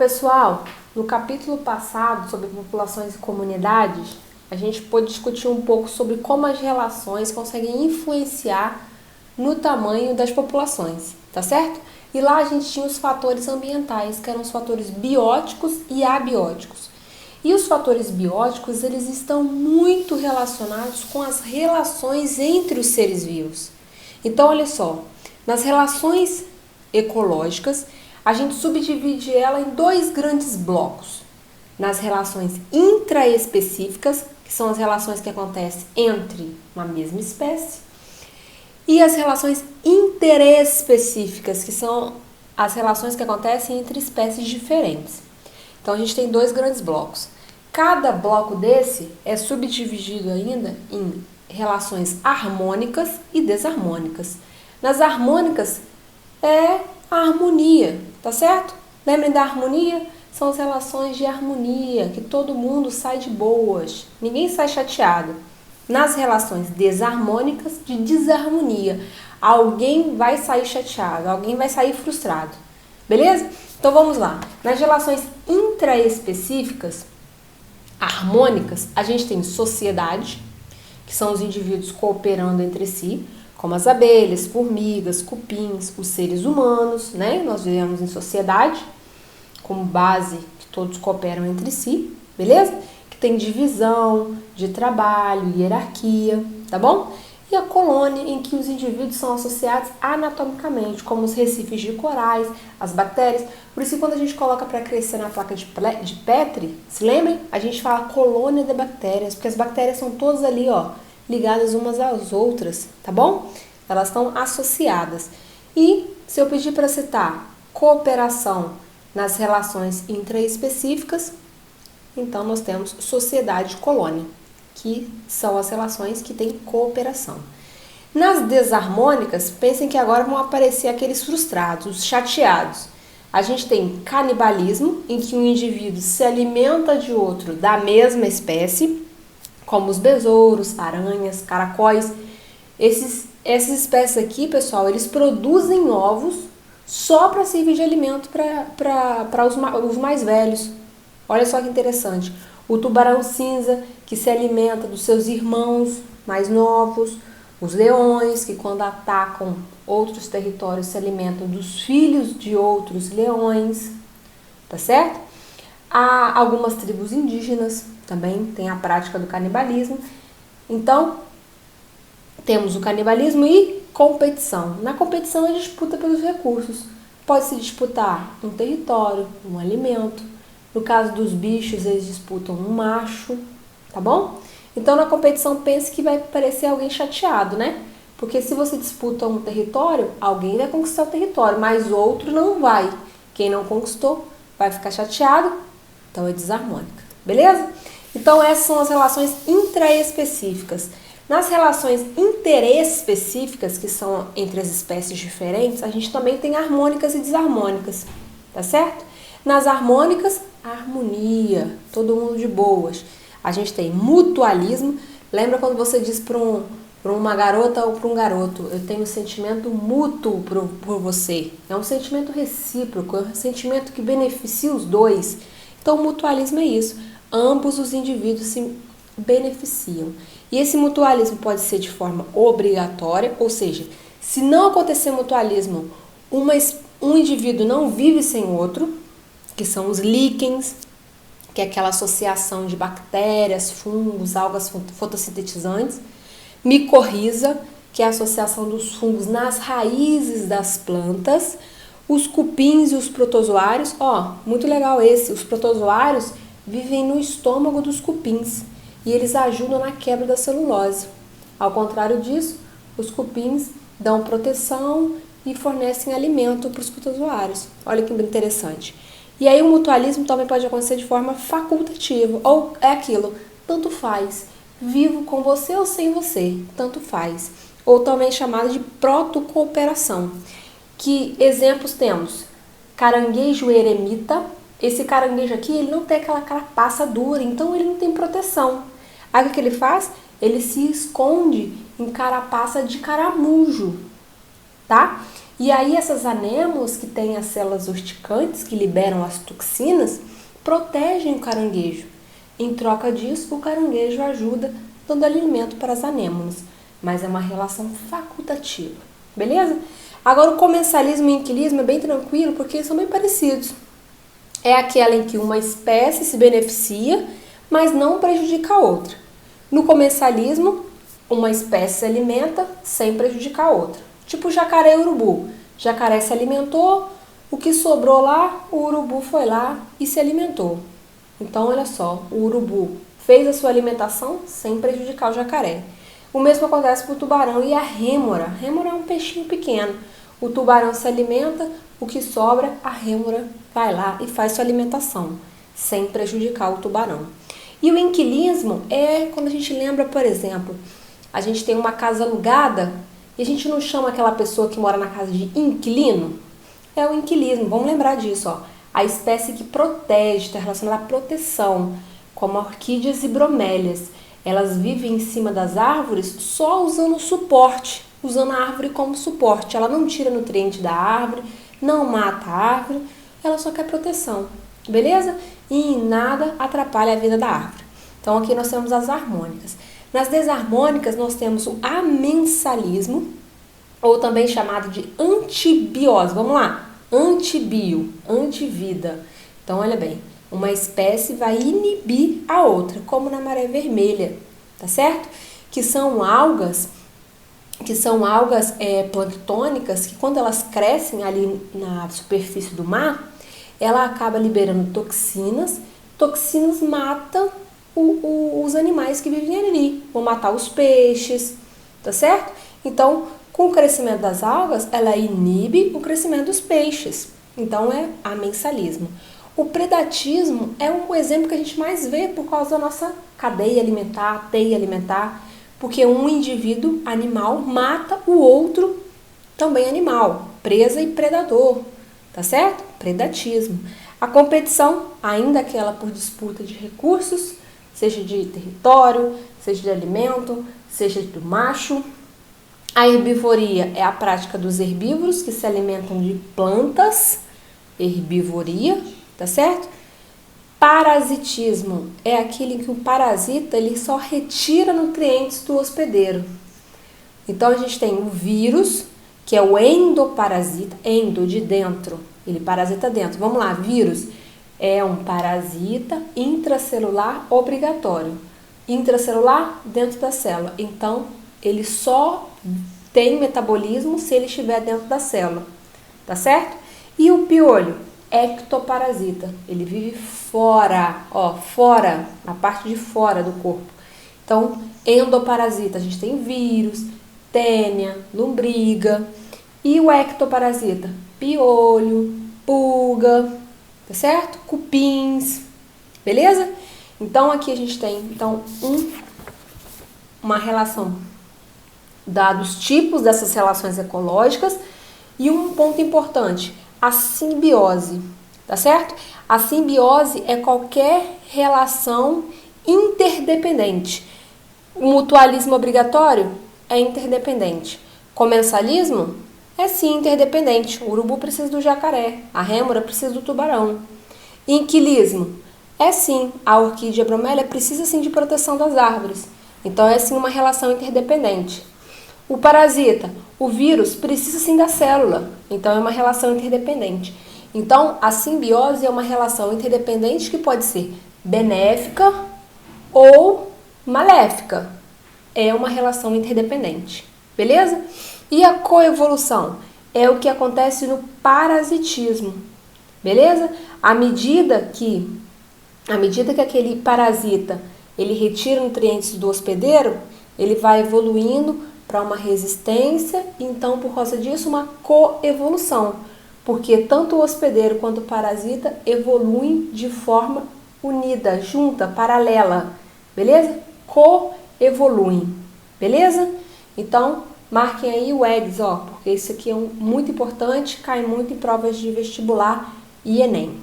pessoal, no capítulo passado sobre populações e comunidades, a gente pôde discutir um pouco sobre como as relações conseguem influenciar no tamanho das populações, tá certo? E lá a gente tinha os fatores ambientais, que eram os fatores bióticos e abióticos. E os fatores bióticos, eles estão muito relacionados com as relações entre os seres vivos. Então, olha só, nas relações ecológicas, a gente subdivide ela em dois grandes blocos. Nas relações intraespecíficas, que são as relações que acontecem entre uma mesma espécie, e as relações interespecíficas, que são as relações que acontecem entre espécies diferentes. Então a gente tem dois grandes blocos. Cada bloco desse é subdividido ainda em relações harmônicas e desarmônicas. Nas harmônicas é a harmonia, tá certo? Lembrem da harmonia? São as relações de harmonia, que todo mundo sai de boas, ninguém sai chateado. Nas relações desarmônicas, de desarmonia, alguém vai sair chateado, alguém vai sair frustrado, beleza? Então vamos lá. Nas relações intraespecíficas, harmônicas, a gente tem sociedade, que são os indivíduos cooperando entre si, como as abelhas, formigas, cupins, os seres humanos, né? Nós vivemos em sociedade, como base que todos cooperam entre si, beleza? Que tem divisão de trabalho, hierarquia, tá bom? E a colônia, em que os indivíduos são associados anatomicamente, como os recifes de corais, as bactérias. Por isso que quando a gente coloca para crescer na placa de Petri, se lembrem? A gente fala colônia de bactérias, porque as bactérias são todas ali, ó, ligadas umas às outras, tá bom? Elas estão associadas. E se eu pedir para citar cooperação nas relações intraespecíficas, então nós temos sociedade e colônia, que são as relações que têm cooperação. Nas desarmônicas, pensem que agora vão aparecer aqueles frustrados, os chateados. A gente tem canibalismo, em que um indivíduo se alimenta de outro da mesma espécie, como os besouros, aranhas, caracóis. Essas espécies aqui, pessoal, eles produzem ovos só para servir de alimento para os mais velhos. Olha só que interessante. O tubarão cinza, que se alimenta dos seus irmãos mais novos. Os leões, que quando atacam outros territórios se alimentam dos filhos de outros leões. Tá certo? Há algumas tribos indígenas também têm a prática do canibalismo. Então, temos o canibalismo e competição. Na competição, é disputa pelos recursos. Pode-se disputar um território, um alimento. No caso dos bichos, eles disputam um macho, tá bom? Então, na competição, pense que vai parecer alguém chateado, né? Porque se você disputa um território, alguém vai conquistar o território, mas outro não vai. Quem não conquistou vai ficar chateado, então é desarmônica, beleza? Então, essas são as relações intraespecíficas. Nas relações interespecíficas, que são entre as espécies diferentes, a gente também tem harmônicas e desarmônicas, tá certo? Nas harmônicas, harmonia, todo mundo de boas. A gente tem mutualismo. Lembra quando você diz para uma garota ou para um garoto, eu tenho um sentimento mútuo por você. É um sentimento recíproco, é um sentimento que beneficia os dois. Então, o mutualismo é isso. Ambos os indivíduos se beneficiam. E esse mutualismo pode ser de forma obrigatória, ou seja, se não acontecer mutualismo, um indivíduo não vive sem outro, que são os líquens, que é aquela associação de bactérias, fungos, algas fotossintetizantes. Micorriza, que é a associação dos fungos nas raízes das plantas. Os cupins e os protozoários, muito legal esse, os protozoários vivem no estômago dos cupins e eles ajudam na quebra da celulose. Ao contrário disso, os cupins dão proteção e fornecem alimento para os protozoários. Olha que interessante. E aí o mutualismo também pode acontecer de forma facultativa, ou é aquilo, tanto faz, vivo com você ou sem você, tanto faz. Ou também chamada de protocooperação. Que exemplos temos? Caranguejo eremita. Esse caranguejo aqui, ele não tem aquela carapaça dura, então ele não tem proteção. Aí o que ele faz? Ele se esconde em carapaça de caramujo, tá? E aí essas anêmonas que têm as células urticantes, que liberam as toxinas, protegem o caranguejo. Em troca disso, o caranguejo ajuda dando alimento para as anêmonas, mas é uma relação facultativa, beleza? Agora o comensalismo e o inquilismo é bem tranquilo porque são bem parecidos. É aquela em que uma espécie se beneficia, mas não prejudica a outra. No comensalismo, uma espécie se alimenta sem prejudicar a outra. Tipo jacaré e urubu. Jacaré se alimentou, o que sobrou lá, o urubu foi lá e se alimentou. Então, olha só, o urubu fez a sua alimentação sem prejudicar o jacaré. O mesmo acontece com o tubarão e a rêmora. A rêmora é um peixinho pequeno. O tubarão se alimenta, o que sobra, a rêmora vai lá e faz sua alimentação, sem prejudicar o tubarão. E o inquilismo é quando a gente lembra, por exemplo, a gente tem uma casa alugada e a gente não chama aquela pessoa que mora na casa de inquilino? É o inquilismo, vamos lembrar disso, ó. A espécie que protege, está relacionada à proteção, como orquídeas e bromélias. Elas vivem em cima das árvores só usando suporte, usando a árvore como suporte. Ela não tira nutriente da árvore, não mata a árvore, ela só quer proteção, beleza? E em nada atrapalha a vida da árvore. Então aqui nós temos as harmônicas. Nas desarmônicas nós temos o amensalismo, ou também chamado de antibiose. Vamos lá, antibio, antivida. Então olha bem, uma espécie vai inibir a outra, como na maré vermelha, tá certo? Que são algas planctônicas que quando elas crescem ali na superfície do mar, ela acaba liberando toxinas. Toxinas matam os animais que vivem ali, vão matar os peixes, tá certo? Então, com o crescimento das algas, ela inibe o crescimento dos peixes. Então, é amensalismo. O predatismo é um exemplo que a gente mais vê por causa da nossa cadeia alimentar, teia alimentar, porque um indivíduo animal mata o outro também animal, presa e predador, tá certo? Predatismo. A competição, ainda aquela por disputa de recursos, seja de território, seja de alimento, seja do macho. A herbivoria é a prática dos herbívoros que se alimentam de plantas, herbivoria, tá certo? Parasitismo é aquele em que o parasita ele só retira nutrientes do hospedeiro. Então a gente tem o vírus, que é o endoparasita, endo de dentro, ele parasita dentro. Vamos lá, vírus é um parasita intracelular obrigatório. Intracelular dentro da célula. Então ele só tem metabolismo se ele estiver dentro da célula, tá certo? E o piolho? Ectoparasita, ele vive fora, ó, fora, na parte de fora do corpo. Então, endoparasita, a gente tem vírus, tênia, lombriga. E o ectoparasita? Piolho, pulga, tá certo? Cupins, beleza? Então, aqui a gente tem uma relação, dados tipos dessas relações ecológicas e um ponto importante, a simbiose, tá certo? A simbiose é qualquer relação interdependente. O mutualismo obrigatório é interdependente. Comensalismo é sim interdependente. O urubu precisa do jacaré, a rêmora precisa do tubarão. Inquilismo é sim, a orquídea bromélia precisa sim de proteção das árvores. Então é sim uma relação interdependente. O parasita, o vírus, precisa sim da célula, então é uma relação interdependente. Então, a simbiose é uma relação interdependente que pode ser benéfica ou maléfica. É uma relação interdependente, beleza? E a coevolução é o que acontece no parasitismo, beleza? À medida que aquele parasita ele retira nutrientes do hospedeiro, ele vai evoluindo para uma resistência, então por causa disso uma coevolução, porque tanto o hospedeiro quanto o parasita evoluem de forma unida, junta, paralela, beleza? Coevoluem, beleza? Então marquem aí o EGS, ó, porque isso aqui é muito importante, cai muito em provas de vestibular e Enem.